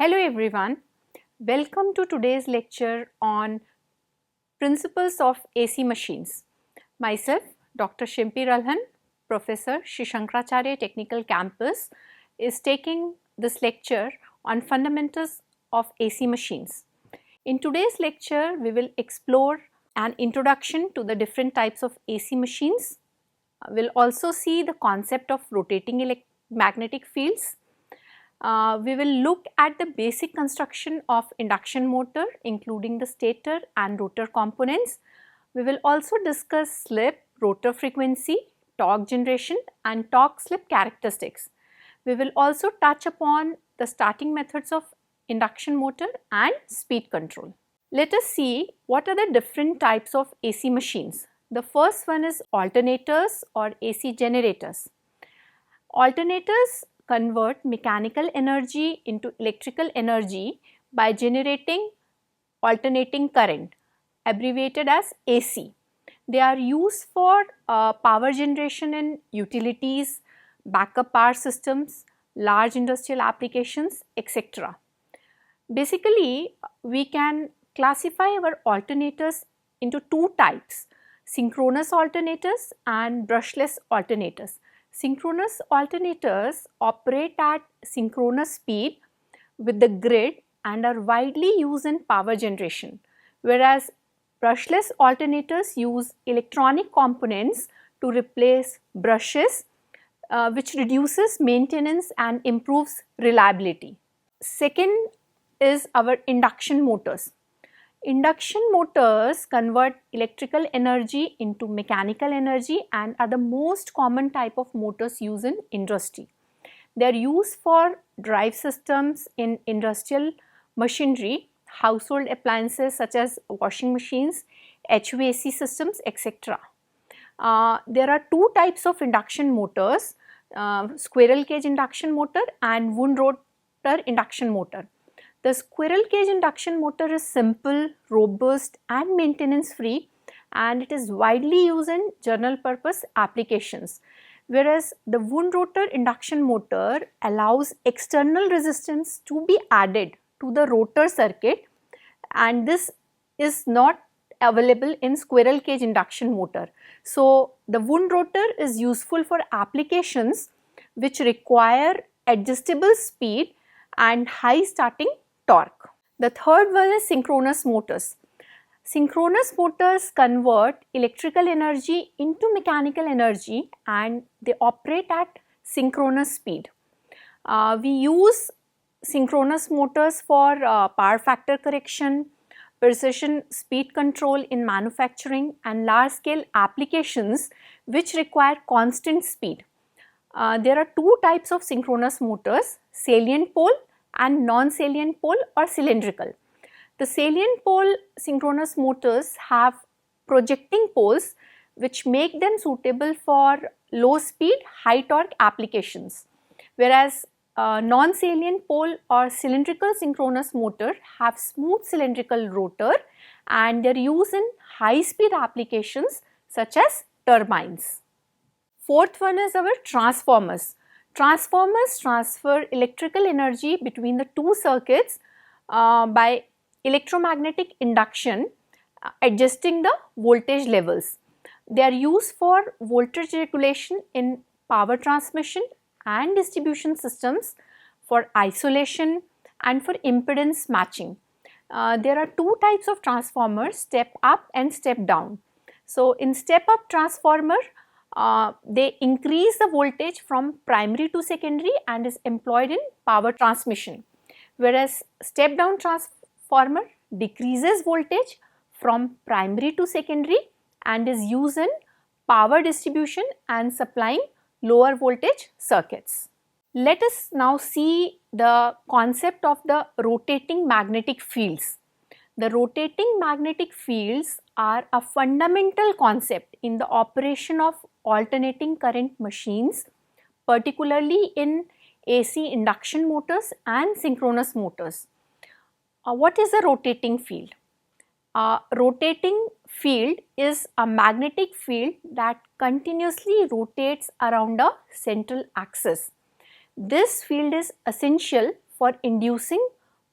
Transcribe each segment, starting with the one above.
Hello everyone, welcome to today's lecture on Principles of AC Machines. Myself, Dr. Shimpi Ralhan, Professor Shri Shankaracharya Technical Campus, is taking this lecture on fundamentals of AC machines. In today's lecture, we will explore an introduction to the different types of AC machines. We will also see the concept of rotating magnetic fields. We will look at the basic construction of induction motor, including the stator and rotor components. We will also discuss slip, rotor frequency, torque generation and torque slip characteristics. We will also touch upon the starting methods of induction motor and speed control. Let us see what are the different types of AC machines. The first one is alternators or AC generators. Alternators convert mechanical energy into electrical energy by generating alternating current, abbreviated as AC. They are used for power generation in utilities, backup power systems, large industrial applications, etc. Basically, we can classify our alternators into two types: synchronous alternators and brushless alternators. Synchronous alternators operate at synchronous speed with the grid and are widely used in power generation, whereas brushless alternators use electronic components to replace brushes, which reduces maintenance and improves reliability. Second is our induction motors. Induction motors convert electrical energy into mechanical energy and are the most common type of motors used in industry. They are used for drive systems in industrial machinery, household appliances such as washing machines, HVAC systems, etc. There are two types of induction motors, squirrel cage induction motor and wound rotor induction motor. The squirrel cage induction motor is simple, robust and maintenance free, and it is widely used in general purpose applications, whereas the wound rotor induction motor allows external resistance to be added to the rotor circuit, and this is not available in squirrel cage induction motor. So, the wound rotor is useful for applications which require adjustable speed and high starting torque. The third one is synchronous motors. Synchronous motors convert electrical energy into mechanical energy and they operate at synchronous speed. We use synchronous motors for power factor correction, precision speed control in manufacturing and large scale applications which require constant speed. There are two types of synchronous motors: salient pole and non-salient pole or cylindrical. The salient pole synchronous motors have projecting poles which make them suitable for low speed, high torque applications, whereas non-salient pole or cylindrical synchronous motor have smooth cylindrical rotor and they are used in high speed applications such as turbines. Fourth one is our transformers. Transformers transfer electrical energy between the two circuits by electromagnetic induction, adjusting the voltage levels. They are used for voltage regulation in power transmission and distribution systems, for isolation and for impedance matching. There are two types of transformers: step up and step down. So, in step up transformer, they increase the voltage from primary to secondary and is employed in power transmission, whereas step down transformer decreases voltage from primary to secondary and is used in power distribution and supplying lower voltage circuits. Let us now see the concept of the rotating magnetic fields. The rotating magnetic fields are a fundamental concept in the operation of alternating current machines, particularly in AC induction motors and synchronous motors. What is a rotating field? A rotating field is a magnetic field that continuously rotates around a central axis. This field is essential for inducing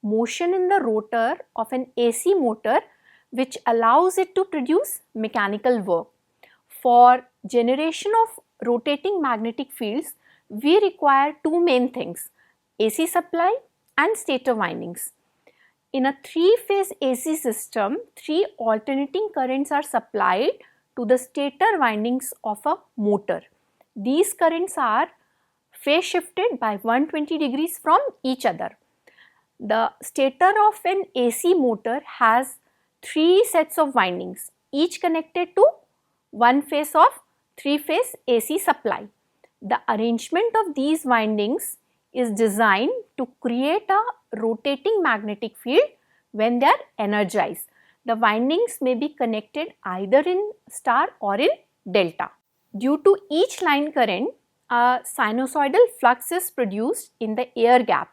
motion in the rotor of an AC motor which allows it to produce mechanical work. For generation of rotating magnetic fields, we require two main things: AC supply and stator windings. In a three-phase AC system, three alternating currents are supplied to the stator windings of a motor. These currents are phase shifted by 120 degrees from each other. The stator of an AC motor has three sets of windings, each connected to one phase of three-phase AC supply. The arrangement of these windings is designed to create a rotating magnetic field when they are energized. The windings may be connected either in star or in delta. Due to each line current, a sinusoidal flux is produced in the air gap.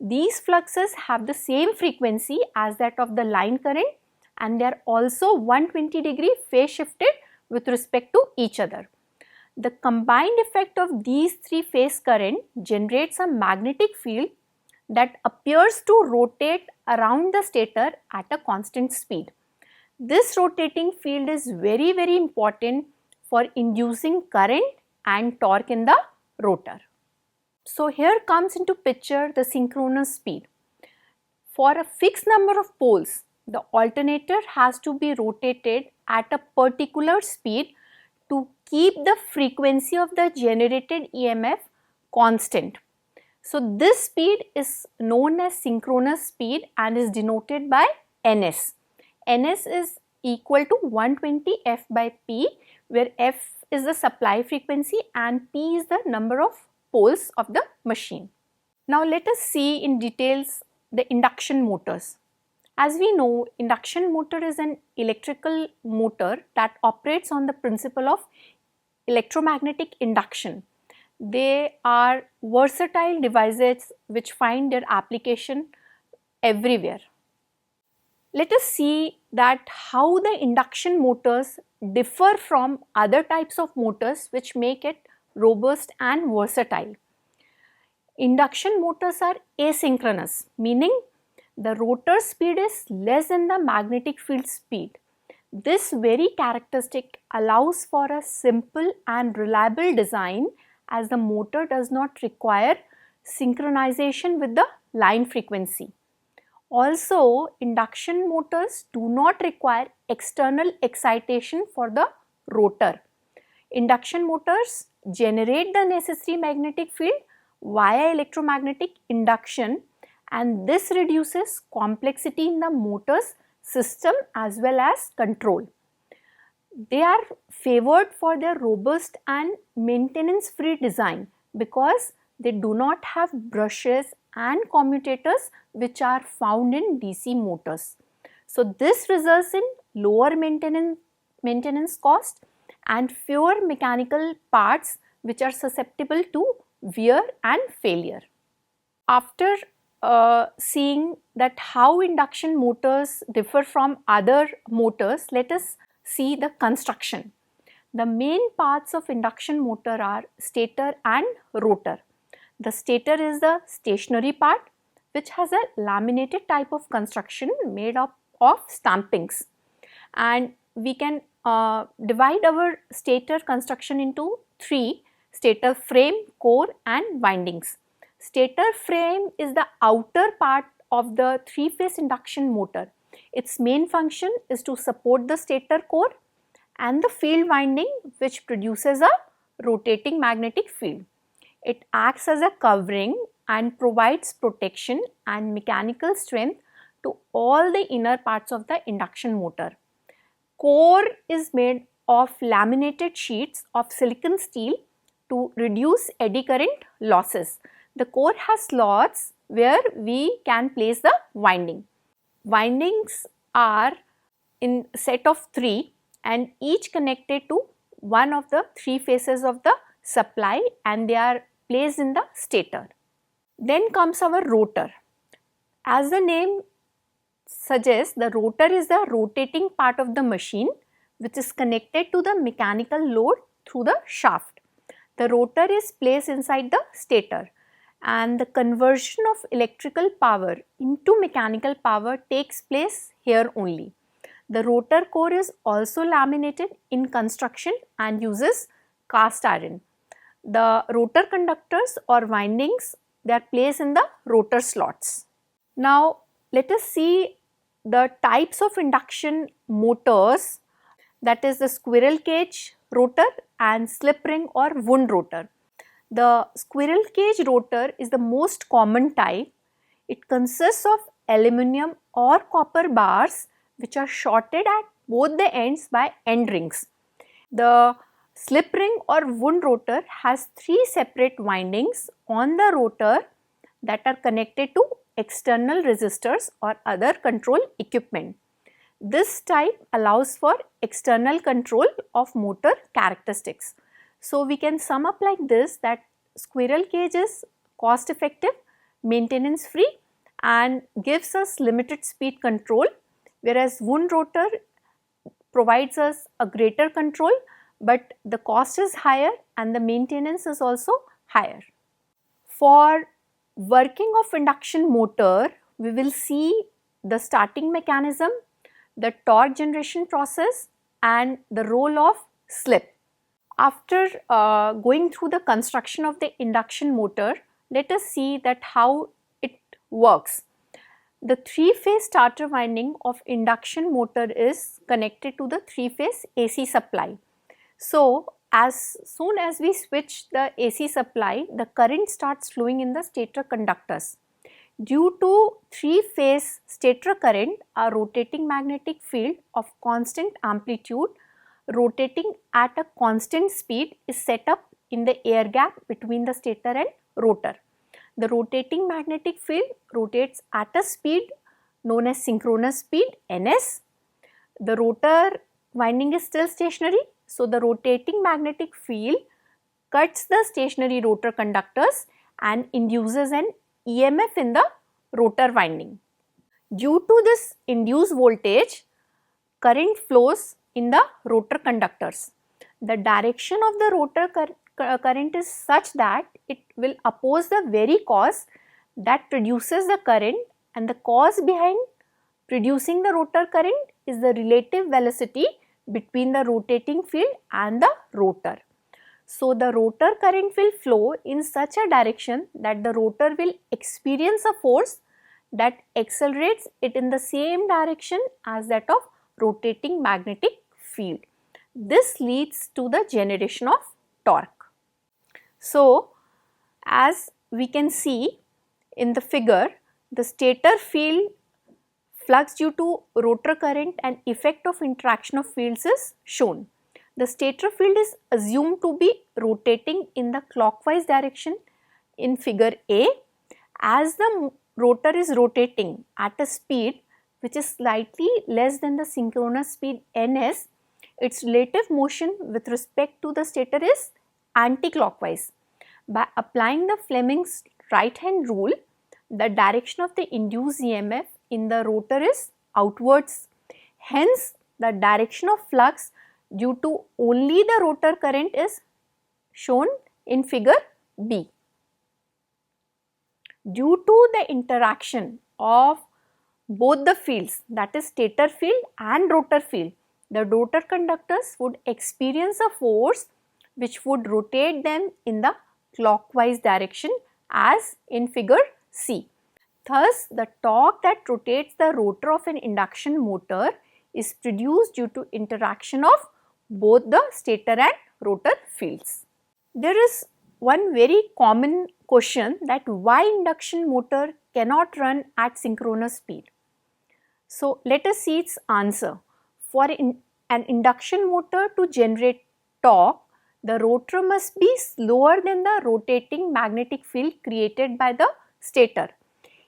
These fluxes have the same frequency as that of the line current, and they are also 120 degree phase shifted with respect to each other. The combined effect of these three phase current generates a magnetic field that appears to rotate around the stator at a constant speed. This rotating field is very important for inducing current and torque in the rotor. So here comes into picture the synchronous speed. For a fixed number of poles, the alternator has to be rotated at a particular speed to keep the frequency of the generated EMF constant. So this speed is known as synchronous speed and is denoted by Ns. Ns is equal to 120 F by P, where F is the supply frequency and P is the number of poles of the machine. Now let us see in details the induction motors. As we know, induction motor is an electrical motor that operates on the principle of electromagnetic induction. They are versatile devices which find their application everywhere. Let us see that how the induction motors differ from other types of motors which make it robust and versatile. Induction motors are asynchronous, meaning the rotor speed is less than the magnetic field speed. This very characteristic allows for a simple and reliable design, as the motor does not require synchronization with the line frequency. Also, induction motors do not require external excitation for the rotor. Induction motors generate the necessary magnetic field via electromagnetic induction, and this reduces complexity in the motor's system as well as control. They are favored for their robust and maintenance-free design because they do not have brushes and commutators which are found in DC motors. So this results in lower maintenance cost and fewer mechanical parts which are susceptible to wear and failure. After seeing that how induction motors differ from other motors, let us see the construction. The main parts of induction motor are stator and rotor. The stator is the stationary part which has a laminated type of construction made up of stampings, and we can divide our stator construction into three: stator frame, core and windings. Stator frame is the outer part of the three-phase induction motor. Its main function is to support the stator core and the field winding which produces a rotating magnetic field. It acts as a covering and provides protection and mechanical strength to all the inner parts of the induction motor. Core is made of laminated sheets of silicon steel to reduce eddy current losses. The core has slots where we can place the winding. Windings are in set of three and each connected to one of the three phases of the supply, and they are placed in the stator. Then comes our rotor. As the name suggests, the rotor is the rotating part of the machine which is connected to the mechanical load through the shaft. The rotor is placed inside the stator. and the conversion of electrical power into mechanical power takes place here only. The rotor core is also laminated in construction and uses cast iron. The rotor conductors or windings, they are placed in the rotor slots. Now let us see the types of induction motors, that is the squirrel cage rotor and slip ring or wound rotor. The squirrel cage rotor is the most common type. It consists of aluminum or copper bars which are shorted at both the ends by end rings. The slip ring or wound rotor has three separate windings on the rotor that are connected to external resistors or other control equipment. This type allows for external control of motor characteristics. So we can sum up like this, that squirrel cage is cost effective, maintenance free and gives us limited speed control, whereas wound rotor provides us a greater control, but the cost is higher and the maintenance is also higher. For working of induction motor, we will see the starting mechanism, the torque generation process and the role of slip. After going through the construction of the induction motor, let us see that how it works. The three-phase starter winding of induction motor is connected to the three-phase AC supply. So as soon as we switch the AC supply, the current starts flowing in the stator conductors. Due to three-phase stator current, a rotating magnetic field of constant amplitude rotating at a constant speed is set up in the air gap between the stator and rotor. The rotating magnetic field rotates at a speed known as synchronous speed ns. The rotor winding is still stationary, so the rotating magnetic field cuts the stationary rotor conductors and induces an EMF in the rotor winding. Due to this induced voltage, current flows in the rotor conductors. The direction of the rotor current is such that it will oppose the very cause that produces the current, and the cause behind producing the rotor current is the relative velocity between the rotating field and the rotor. So the rotor current will flow in such a direction that the rotor will experience a force that accelerates it in the same direction as that of rotating magnetic field. This leads to the generation of torque. So as we can see in the figure, the stator field flux due to rotor current and effect of interaction of fields is shown. The stator field is assumed to be rotating in the clockwise direction in figure A. As the rotor is rotating at a speed which is slightly less than the synchronous speed ns, its relative motion with respect to the stator is anti-clockwise. By applying the Fleming's right hand rule, the direction of the induced EMF in the rotor is outwards. Hence, the direction of flux due to only the rotor current is shown in figure B. Due to the interaction of both the fields, that is stator field and rotor field, the rotor conductors would experience a force which would rotate them in the clockwise direction as in figure C. Thus, the torque that rotates the rotor of an induction motor is produced due to interaction of both the stator and rotor fields. There is one very common question that why induction motor cannot run at synchronous speed. So let us see its answer. For an induction motor to generate torque, the rotor must be slower than the rotating magnetic field created by the stator.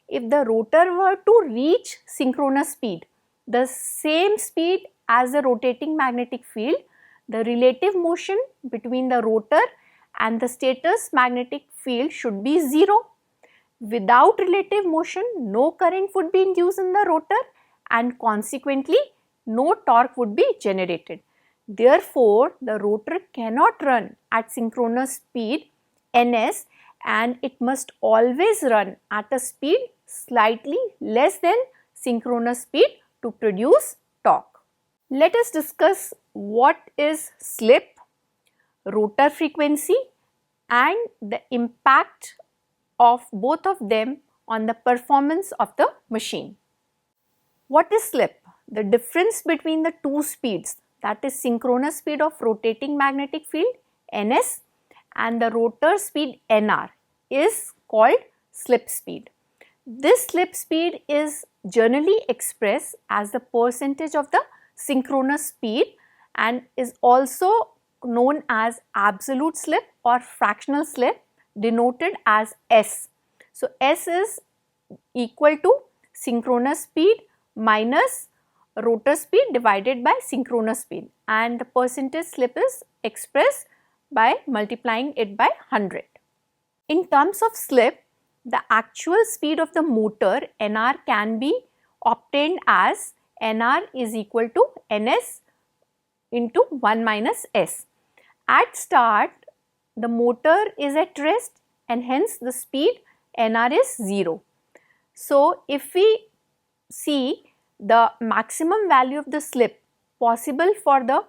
If the rotor were to reach synchronous speed, the same speed as the rotating magnetic field, the relative motion between the rotor and the stator's magnetic field should be 0. Without relative motion, no current would be induced in the rotor and consequently no torque would be generated. Therefore, the rotor cannot run at synchronous speed ns and it must always run at a speed slightly less than synchronous speed to produce torque. Let us discuss what is slip, rotor frequency, and the impact of both of them on the performance of the machine. What is slip? The difference between the two speeds, that is synchronous speed of rotating magnetic field ns and the rotor speed nr, is called slip speed. This slip speed is generally expressed as the percentage of the synchronous speed and is also known as absolute slip or fractional slip, denoted as S. So, S is equal to synchronous speed minus rotor speed divided by synchronous speed, and the percentage slip is expressed by multiplying it by 100. In terms of slip, the actual speed of the motor Nr can be obtained as Nr is equal to Ns into 1 minus S. At start, the motor is at rest and hence the speed Nr is 0. So, if we see the maximum value of the slip possible for the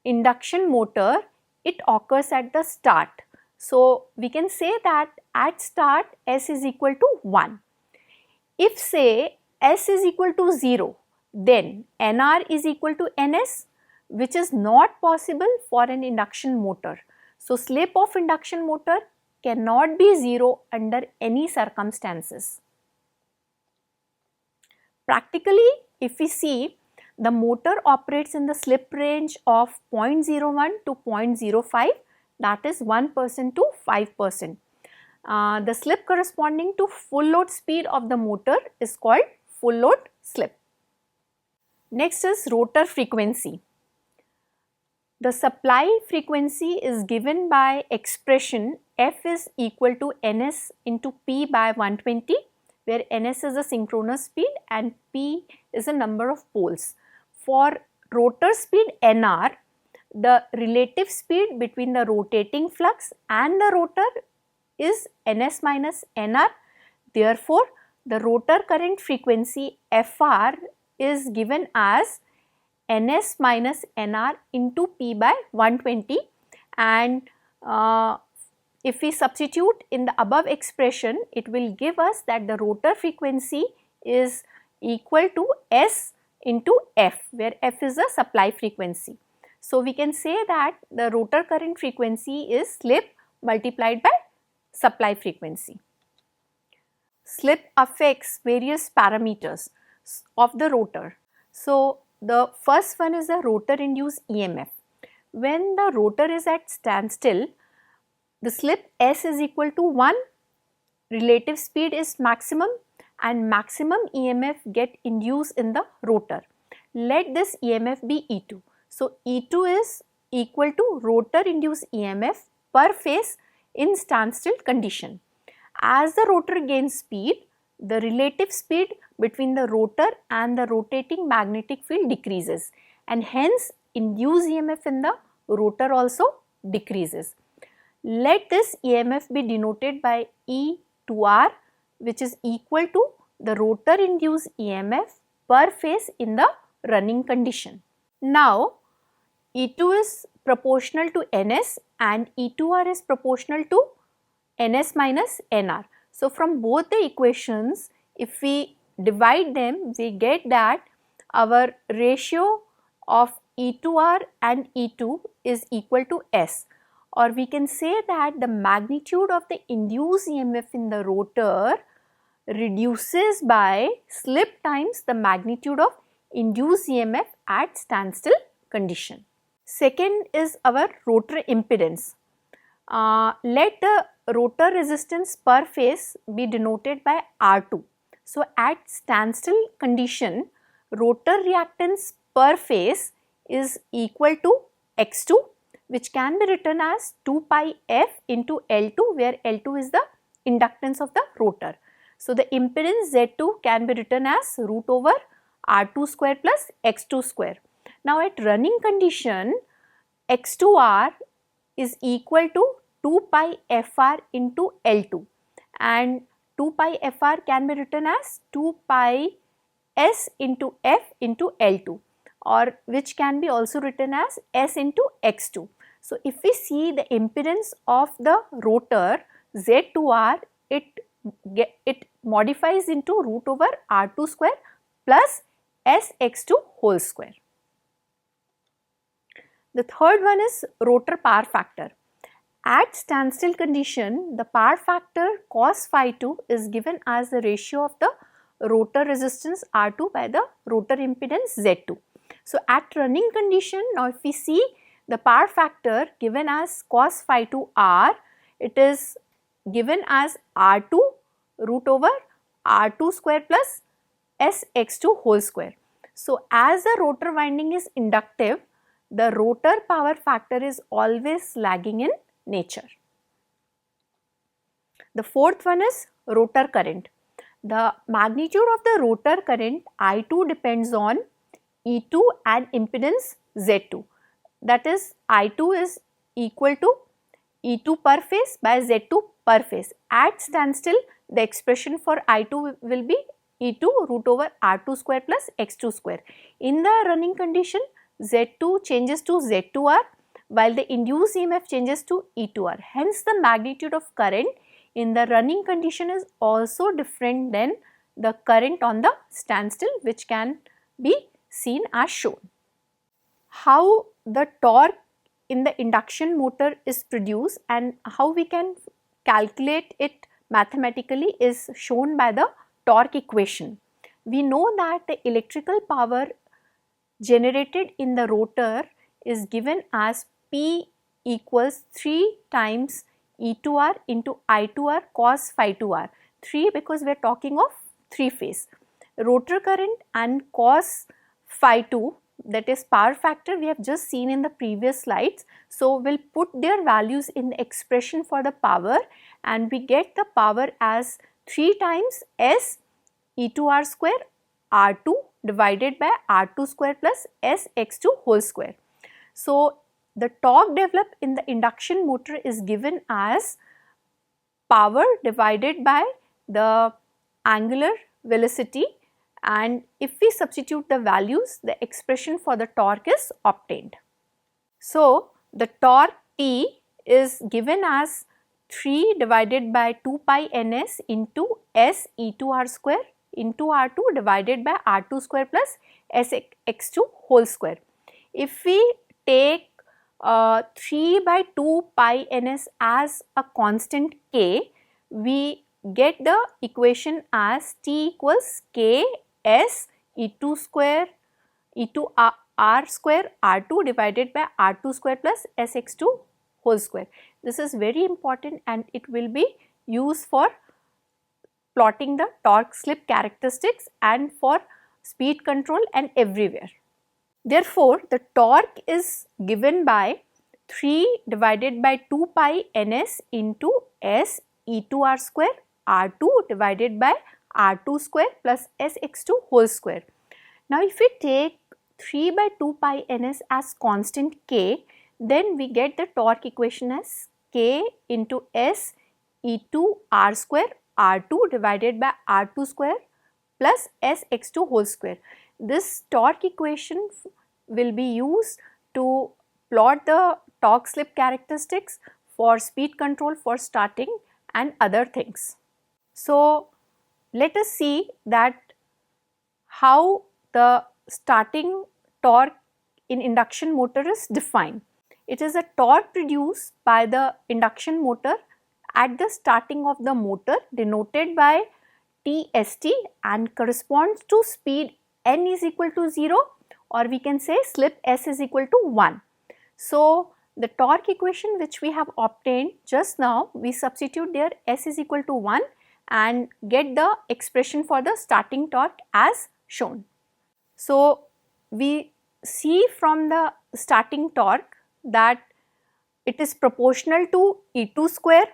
induction motor, it occurs at the start. So, we can say that at start S is equal to 1. If say S is equal to 0, then Nr is equal to Ns, which is not possible for an induction motor. So, slip of induction motor cannot be 0 under any circumstances. Practically, if we see, the motor operates in the slip range of 0.01 to 0.05, that is 1% to 5%. The slip corresponding to full load speed of the motor is called full load slip. Next is rotor frequency. The supply frequency is given by expression F is equal to Ns into P by 120, where Ns is the synchronous speed and P is the number of poles. For rotor speed Nr, the relative speed between the rotating flux and the rotor is Ns minus Nr. Therefore, the rotor current frequency Fr is given as Ns minus Nr into P by 120, and if we substitute in the above expression, it will give us that the rotor frequency is equal to S into F, where F is the supply frequency. So, we can say that the rotor current frequency is slip multiplied by supply frequency. Slip affects various parameters of the rotor. So, the first one is the rotor induced EMF. When the rotor is at standstill, the slip S is equal to 1, relative speed is maximum and maximum EMF get induced in the rotor. Let this EMF be E2. So, E2 is equal to rotor induced EMF per phase in standstill condition. As the rotor gains speed, the relative speed between the rotor and the rotating magnetic field decreases, and hence induced EMF in the rotor also decreases. Let this EMF be denoted by E2R, which is equal to the rotor induced EMF per phase in the running condition. Now, E2 is proportional to Ns and E2R is proportional to Ns minus Nr. So, from both the equations, if we divide them, we get that our ratio of E2R and E2 is equal to S, or we can say that the magnitude of the induced EMF in the rotor reduces by slip times the magnitude of induced EMF at standstill condition. Second is our rotor impedance. Let the rotor resistance per phase be denoted by R2. So, at standstill condition, rotor reactance per phase is equal to X2, which can be written as 2 pi F into L2, where L2 is the inductance of the rotor. So, the impedance Z2 can be written as root over R2 square plus X2 square. Now, at running condition, X2R is equal to 2 pi Fr into L2, and 2 pi Fr can be written as 2 pi S into F into L2, or which can be also written as S into X2. So, if we see the impedance of the rotor Z2R, it modifies into root over R2 square plus Sx2 whole square. The third one is rotor power factor. At standstill condition, the power factor cos phi 2 is given as the ratio of the rotor resistance R2 by the rotor impedance Z2. So, at running condition, now if we see the power factor given as cos phi 2 R, it is given as R2 root over R2 square plus Sx2 whole square. So, as the rotor winding is inductive, the rotor power factor is always lagging in nature. The fourth one is rotor current. The magnitude of the rotor current I2 depends on E2 and impedance Z2. That is, I2 is equal to E2 per phase by Z2 per phase. At standstill, the expression for I2 will be E2 root over R2 square plus X2 square. In the running condition, Z2 changes to Z2R, while the induced EMF changes to E2R. Hence, the magnitude of current in the running condition is also different than the current on the standstill, which can be seen as shown. How the torque in the induction motor is produced and how we can calculate it mathematically is shown by the torque equation. We know that the electrical power generated in the rotor is given as P equals 3 times E2R into I2R cos phi 2R. 3 because we are talking of 3 phase. Rotor current and cos phi 2, that is power factor, we have just seen in the previous slides. So, we will put their values in the expression for the power and we get the power as 3 times S E2R square R2 divided by R2 square plus Sx2 whole square. So, the torque developed in the induction motor is given as power divided by the angular velocity, and if we substitute the values, the expression for the torque is obtained. So, the torque T is given as 3 divided by 2 pi ns into S E2R square into R2 divided by R2 square plus Sx2 whole square. If we take 3 by 2 pi ns as a constant k, we get the equation as T equals k S E2 square E2 R square R2 divided by R2 square plus Sx2 whole square. This is very important and it will be used for plotting the torque slip characteristics and for speed control and everywhere. Therefore, the torque is given by 3 divided by 2 pi ns into S E2R square R2 divided by R2 square plus Sx2 whole square. Now, if we take 3 by 2 pi ns as constant k, then we get the torque equation as k into S E2 R square R2 divided by R2 square plus Sx2 whole square. This torque equation will be used to plot the torque slip characteristics for speed control, for starting and other things. So, let us see that how the starting torque in induction motor is defined. It is a torque produced by the induction motor at the starting of the motor denoted by Tst and corresponds to speed n is equal to 0, or we can say slip s is equal to 1. So, the torque equation which we have obtained just now, we substitute there s is equal to 1 and get the expression for the starting torque as shown. So, we see from the starting torque that it is proportional to E2 square,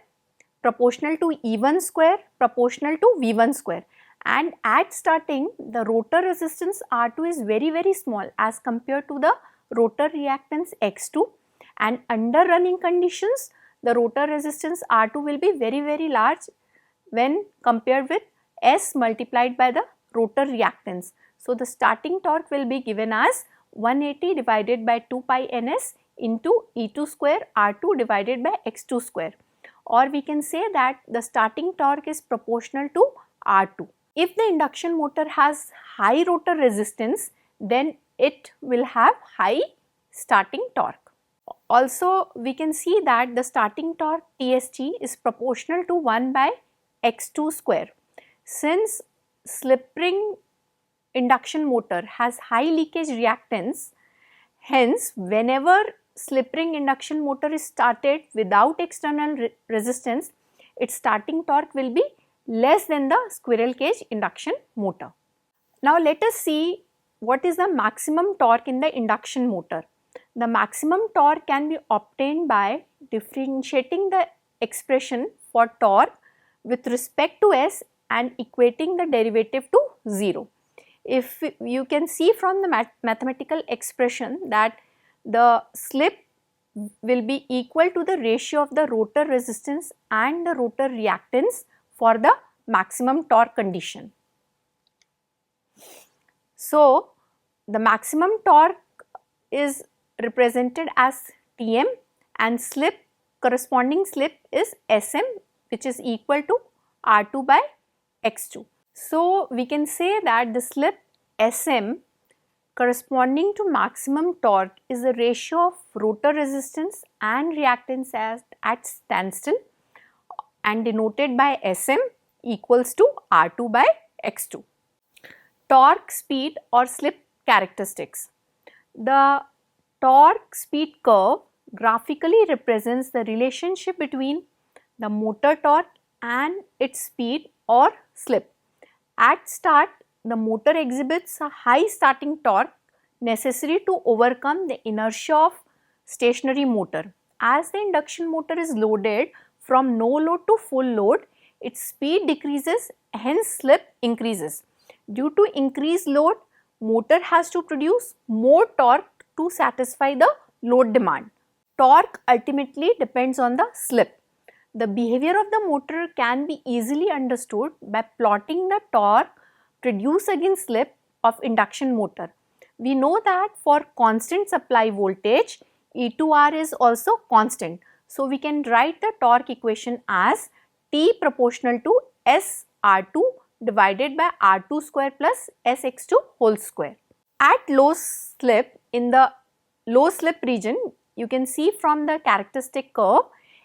proportional to E1 square, proportional to V1 square, and at starting the rotor resistance R2 is very small as compared to the rotor reactance X2, and under running conditions the rotor resistance R2 will be very large when compared with S multiplied by the rotor reactance. So, the starting torque will be given as 180 divided by 2 pi ns into E2 square R2 divided by X2 square, or we can say that the starting torque is proportional to R2. If the induction motor has high rotor resistance, then it will have high starting torque. Also, we can see that the starting torque TST is proportional to 1 by X2 square. Since slip ring induction motor has high leakage reactance, hence whenever slip ring induction motor is started without external resistance, its starting torque will be less than the squirrel cage induction motor. Now let us see what is the maximum torque in the induction motor. The maximum torque can be obtained by differentiating the expression for torque with respect to S and equating the derivative to 0. If you can see from the mathematical expression that the slip will be equal to the ratio of the rotor resistance and the rotor reactance for the maximum torque condition. So, the maximum torque is represented as Tm and corresponding slip is Sm, which is equal to R2 by X2. So, we can say that the slip Sm corresponding to maximum torque is the ratio of rotor resistance and reactance at standstill and denoted by Sm equals to R2 by X2. Torque, speed or slip characteristics. The torque speed curve graphically represents the relationship between the motor torque and its speed or slip. At start, the motor exhibits a high starting torque necessary to overcome the inertia of stationary motor. As the induction motor is loaded from no load to full load, its speed decreases, hence slip increases. Due to increased load, motor has to produce more torque to satisfy the load demand. Torque ultimately depends on the slip. The behavior of the motor can be easily understood by plotting the torque produced against slip of induction motor. We know that for constant supply voltage, E2R is also constant. So, we can write the torque equation as T proportional to SR2 divided by R2 square plus SX2 whole square. At low slip, in the low slip region, you can see from the characteristic curve,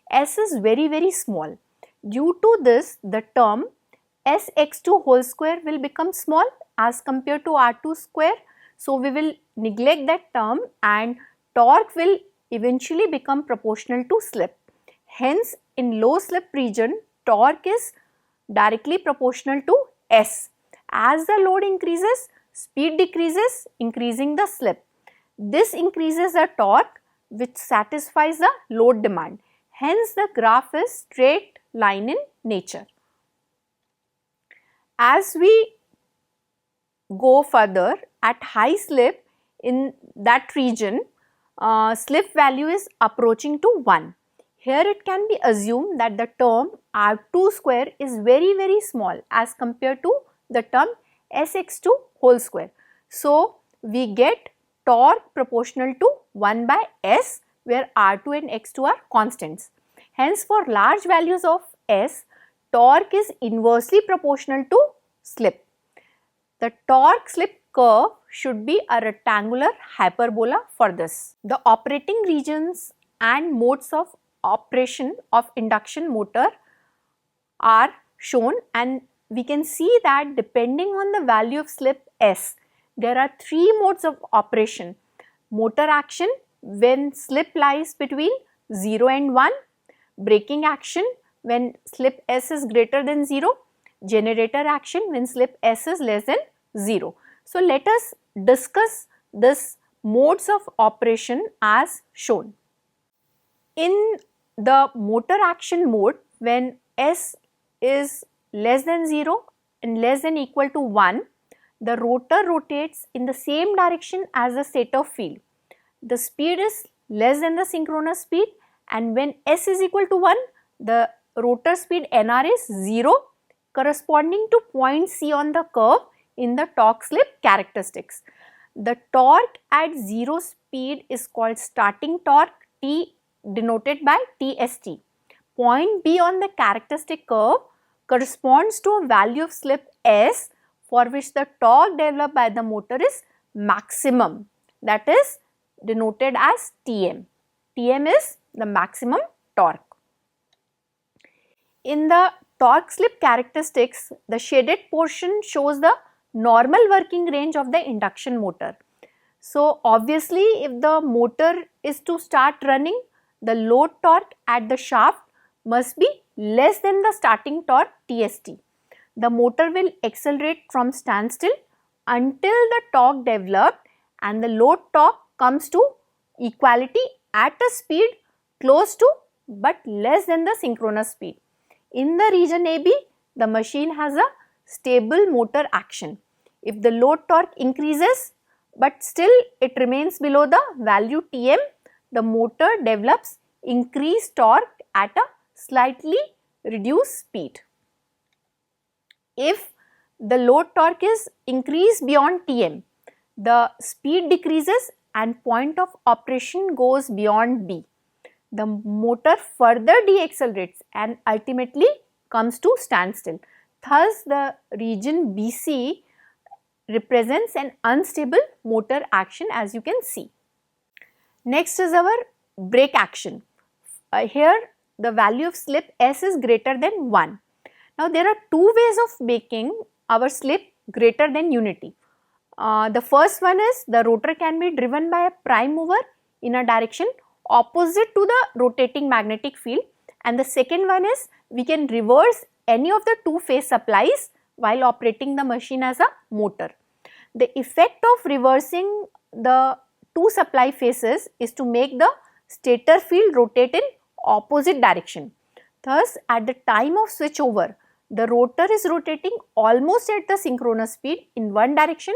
S is very small. Due to this, the term Sx2 whole square will become small as compared to R2 square. So, we will neglect that term and torque will eventually become proportional to slip. Hence, in low slip region, torque is directly proportional to S. As the load increases, speed decreases, increasing the slip. This increases the torque which satisfies the load demand. Hence, the graph is straight line in nature. As we go further, at high slip in that region, slip value is approaching to 1. Here it can be assumed that the term R2 square is very small as compared to the term Sx2 whole square. So, we get torque proportional to 1 by S, where R2 and X2 are constants. Hence, for large values of S, torque is inversely proportional to slip. The torque slip curve should be a rectangular hyperbola for this. The operating regions and modes of operation of induction motor are shown, and we can see that depending on the value of slip S, there are 3 modes of operation. Motor action when slip lies between 0 and 1, braking action when slip S is greater than 0, generator action when slip S is less than 0. So, let us discuss this modes of operation as shown. In the motor action mode, when S is less than 0 and less than equal to 1, the rotor rotates in the same direction as the stator field. The speed is less than the synchronous speed and when S is equal to 1, the rotor speed Nr is 0, corresponding to point C on the curve in the torque slip characteristics. The torque at 0 speed is called starting torque, T denoted by TST. Point B on the characteristic curve corresponds to a value of slip S for which the torque developed by the motor is maximum, that is denoted as Tm. Tm is the maximum torque. In the torque slip characteristics, the shaded portion shows the normal working range of the induction motor. So obviously, if the motor is to start running, the load torque at the shaft must be less than the starting torque TST. The motor will accelerate from standstill until the torque developed and the load torque comes to equality at a speed close to but less than the synchronous speed. In the region AB, the machine has a stable motor action. If the load torque increases but still it remains below the value Tm, the motor develops increased torque at a slightly reduced speed. If the load torque is increased beyond Tm, the speed decreases and point of operation goes beyond B. The motor further deaccelerates and ultimately comes to standstill. Thus, the region BC represents an unstable motor action, as you can see. Next is our brake action. Here the value of slip S is greater than 1. Now there are two ways of making our slip greater than unity. The first one is the rotor can be driven by a prime mover in a direction opposite to the rotating magnetic field, and the second one is we can reverse any of the two phase supplies while operating the machine as a motor. The effect of reversing the two supply phases is to make the stator field rotate in opposite direction. Thus, at the time of switchover, the rotor is rotating almost at the synchronous speed in one direction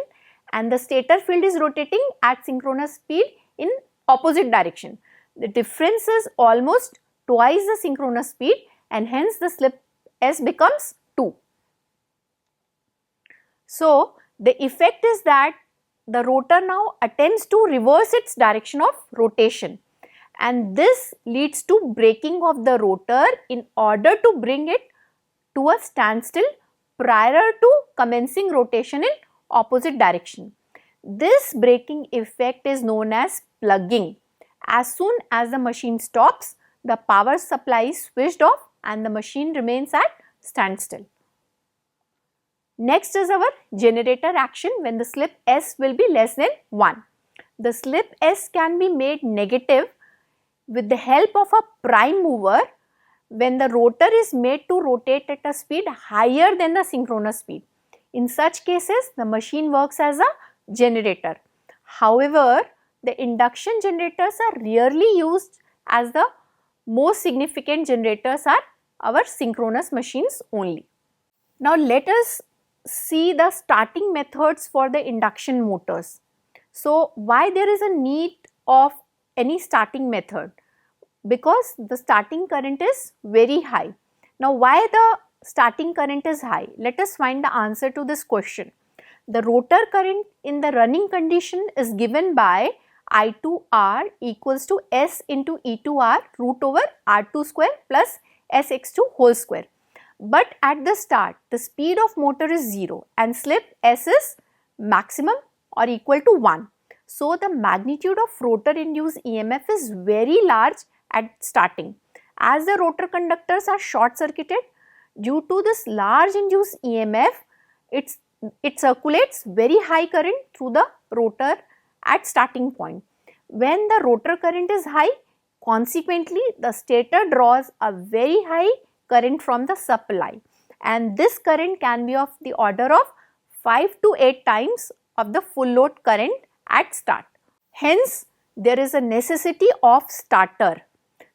and the stator field is rotating at synchronous speed in opposite direction. The difference is almost twice the synchronous speed and hence the slip S becomes 2. So, the effect is that the rotor now attempts to reverse its direction of rotation, and this leads to braking of the rotor in order to bring it to a standstill prior to commencing rotation in opposite direction. This braking effect is known as plugging. As soon as the machine stops, the power supply is switched off and the machine remains at standstill. Next is our generator action when the slip S will be less than 1. The slip S can be made negative with the help of a prime mover when the rotor is made to rotate at a speed higher than the synchronous speed. In such cases, the machine works as a generator. However, the induction generators are rarely used, as the most significant generators are our synchronous machines only. Now let us see the starting methods for the induction motors. So why there is a need of any starting method? Because the starting current is very high. Now why the starting current is high? Let us find the answer to this question. The rotor current in the running condition is given by I2R equals to S into E2R root over R2 square plus Sx2 whole square. But at the start, the speed of motor is 0 and slip S is maximum or equal to 1. So the magnitude of rotor induced EMF is very large at starting. As the rotor conductors are short circuited, due to this large induced EMF, it circulates very high current through the rotor at starting point. When the rotor current is high, consequently the stator draws a very high current from the supply, and this current can be of the order of 5 to 8 times of the full load current at start. Hence, there is a necessity of starter.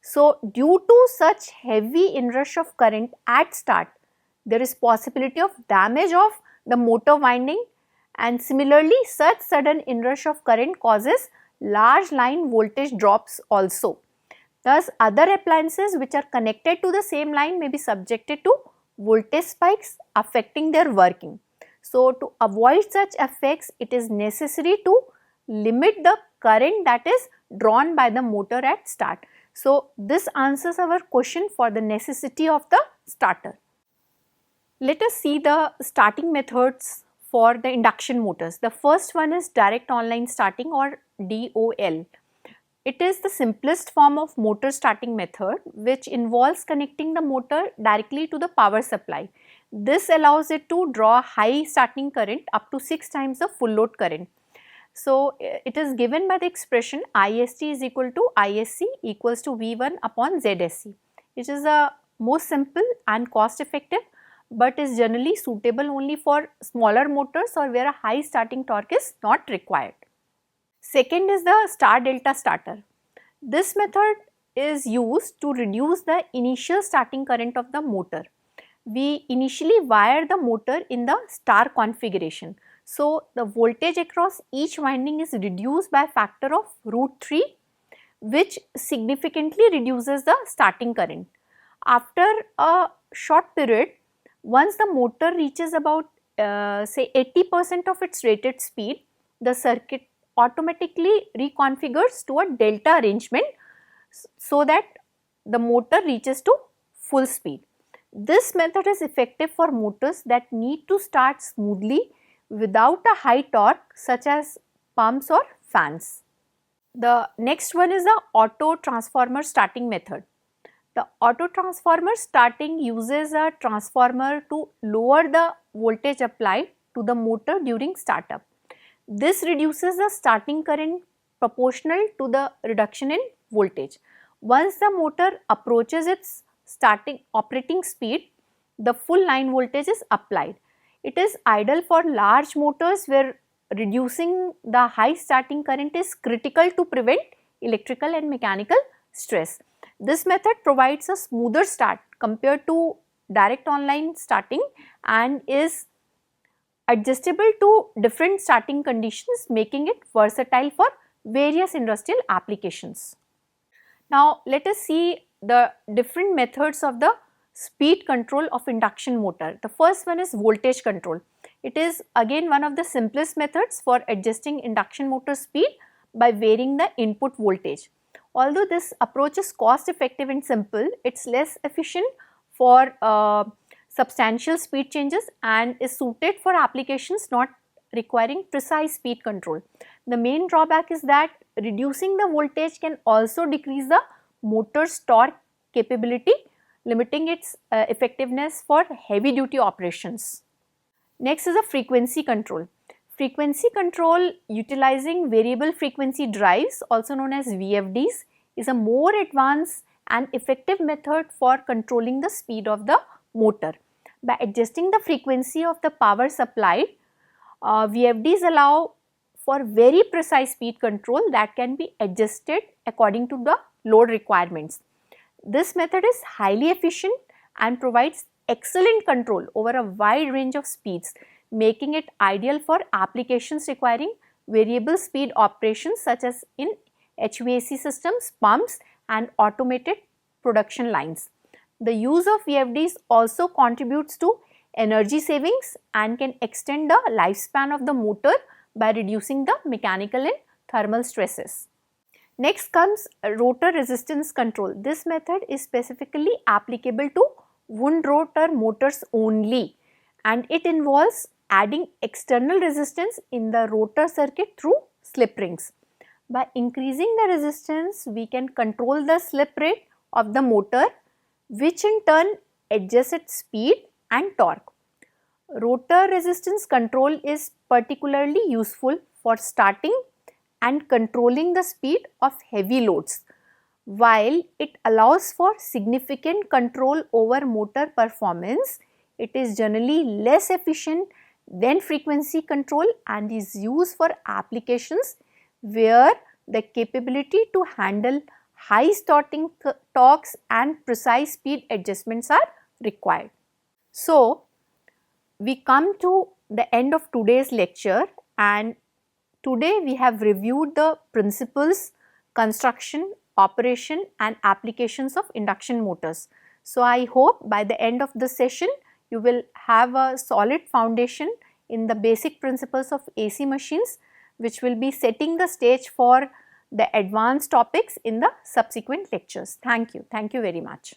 So, due to such heavy inrush of current at start, there is possibility of damage of the motor winding, and similarly such sudden inrush of current causes large line voltage drops also. Thus, other appliances which are connected to the same line may be subjected to voltage spikes affecting their working. So, to avoid such effects, it is necessary to limit the current that is drawn by the motor at start. So, this answers our question for the necessity of the starter. Let us see the starting methods for the induction motors. The first one is direct online starting or DOL. It is the simplest form of motor starting method which involves connecting the motor directly to the power supply. This allows it to draw high starting current up to 6 times the full load current. So, it is given by the expression IST is equal to ISC equals to V1 upon ZSC. It is a most simple and cost effective, but is generally suitable only for smaller motors or where a high starting torque is not required. Second is the star delta starter. This method is used to reduce the initial starting current of the motor. We initially wire the motor in the star configuration. So, the voltage across each winding is reduced by a factor of √3, which significantly reduces the starting current. After a short period, once the motor reaches about say 80% of its rated speed, the circuit automatically reconfigures to a delta arrangement so that the motor reaches to full speed. This method is effective for motors that need to start smoothly without a high torque such as pumps or fans. The next one is the auto transformer starting method. The auto transformer starting uses a transformer to lower the voltage applied to the motor during startup. This reduces the starting current proportional to the reduction in voltage. Once the motor approaches its starting operating speed, the full line voltage is applied. It is ideal for large motors where reducing the high starting current is critical to prevent electrical and mechanical stress. This method provides a smoother start compared to direct online starting and is adjustable to different starting conditions, making it versatile for various industrial applications. Now, let us see the different methods of the speed control of induction motor. The first one is voltage control. It is again one of the simplest methods for adjusting induction motor speed by varying the input voltage. Although this approach is cost effective and simple, it is less efficient for substantial speed changes and is suited for applications not requiring precise speed control. The main drawback is that reducing the voltage can also decrease the motor's torque capability, limiting its effectiveness for heavy duty operations. Next is the frequency control. Frequency control utilizing variable frequency drives, also known as VFDs, is a more advanced and effective method for controlling the speed of the motor. By adjusting the frequency of the power supplied, VFDs allow for very precise speed control that can be adjusted according to the load requirements. This method is highly efficient and provides excellent control over a wide range of speeds, making it ideal for applications requiring variable speed operations such as in HVAC systems, pumps and automated production lines. The use of VFDs also contributes to energy savings and can extend the lifespan of the motor by reducing the mechanical and thermal stresses. Next comes rotor resistance control. This method is specifically applicable to wound rotor motors only, and it involves adding external resistance in the rotor circuit through slip rings. By increasing the resistance, we can control the slip rate of the motor, which in turn adjusts its speed and torque. Rotor resistance control is particularly useful for starting and controlling the speed of heavy loads. While it allows for significant control over motor performance, it is generally less efficient than frequency control and is used for applications where the capability to handle high starting torques and precise speed adjustments are required. So, we come to the end of today's lecture, and today we have reviewed the principles, construction operation and applications of induction motors. So, I hope by the end of this session you will have a solid foundation in the basic principles of AC machines, which will be setting the stage for the advanced topics in the subsequent lectures. Thank you very much.